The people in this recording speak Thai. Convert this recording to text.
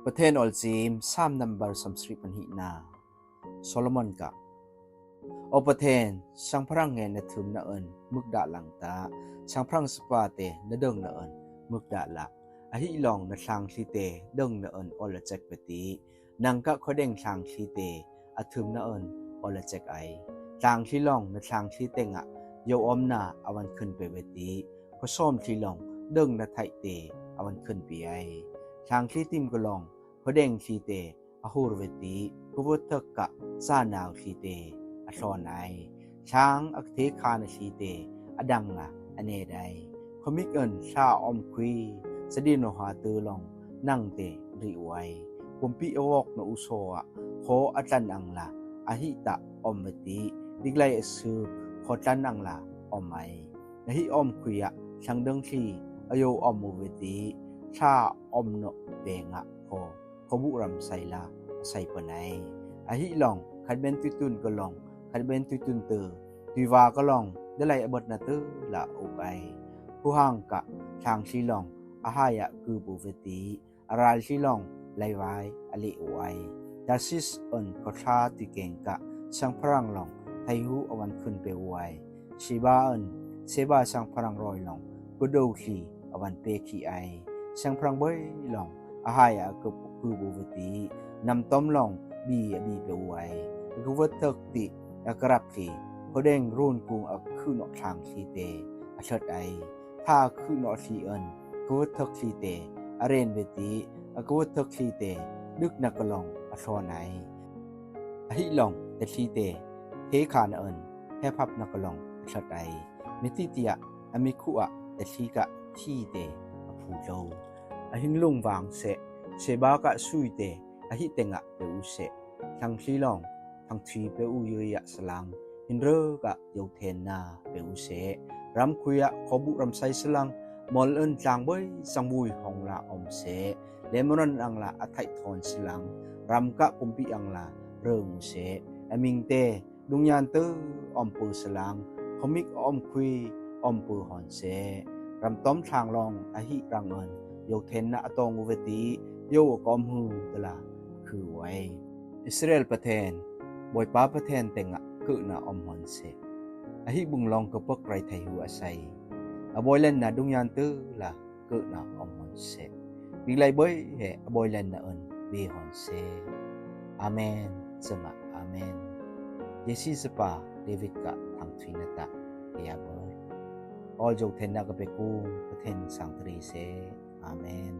ประเทศออลจีม3 number 30ปันหินาโซโลมอนกะอประเทศสังพรังเงนทึมนะเอินมึกดาหลังตาสังพรังสปาเตนะเดิงนะเอินมึกดาละอหิลองนะทางทีเตเดิงนะเอินออลเจกปตินังกะขอเด้งทางทีเตอทึมนะเอินออลเจกไอทางที่ลองนะทางทีเตงะโยอมนาอวันขึ้นไปเวติขอซ้อมที่ลองเดิงนะไทเตอวันขึ้นไปไอทางที่ติมก็ลองขอเด้งทีเตอหูรเวติกุวตกะซานาวทีเตอชอนไอช้างอักเทคานทีเตอดังละอเนไดขมิกเอินชาอมควีสดินหาตือลองนั่งเตริไวปุมปิอวอกนอุโซะโคอาจันอังละอหิตะอมเวติดิกไลอสือโคจันอังละอมไมนหิอมควีอะชังเดิงทีอโยอมเวติชาอมโนเบงะโคบุรัมไซลาไซปะไนอหิลองคันเบนตุนก็ลองคันเบนตุนเตอตุวาก็ลองได้ไลอบดนาเตอละอุไปผู้ห่างกะทางชีลองอาหายะคือบุเวติอาราลชีลองไลไวอลิอไวดาซิสอันก็ชาติเก่งกะสังพรังลองไทหูอวันขึ้นไปไวชีบาอันเซบาสังพรังรอยลองกุโดคีอวันเปคีไอสังพรังเบยลองอาหายะคือบุเวตินำต้มลองบีไปไวกุวตกติอกรับทีพอเด้งรูนกุงอักคือนอทางทีเตอชดไอถ้าคือนอทีเอินกุวตกทีเตอเรนเวติกุวตกทีเตดึกนักลองอชอนไออหิลองเตทีเตเทคานเอินแฮพับนักลองอชดไอมิติติยะอมิคุอะเตทีกะทีเตอผูโลอหิงลุงวางเสบากะสุยเตอหิเตงะเปอุเสทังทีลองทังทีเปอุยยะสลังหินเรกะโยเทนนาเปอุเสรำคุยะขบุรำไซสลังมอลเอินจางเบยสังบุยหองละอมเสเลมรันอังละอัทัยทอนสลังรำกะปุมปีอังละเริงเสอมิงเตดุงยานเตอมปูสลังขมิกอมคุยอมปูหอนเสรำต้อมทางลองอหิรังเอินโยเทนนาอตองอุเวติโยกอมหูตละคือไว้อิสราเอลประเทศบอยป้าประเทศเต็งะกึนาอมหอนเสอหิบุงลองกะปกไรไทหัวไซอบอยเล่นนะดุงยานตื้อละกึนาอมหอนเสวิไลเบยเฮอบอยเล่นนะเอินวีหอนเสอาเมนสมะอาเมนเยซีสปาเดวิดกะทางทวินตะเฮียบอยออลจกเทนนะกะเปกูประเทศสังตรีเสอาเมน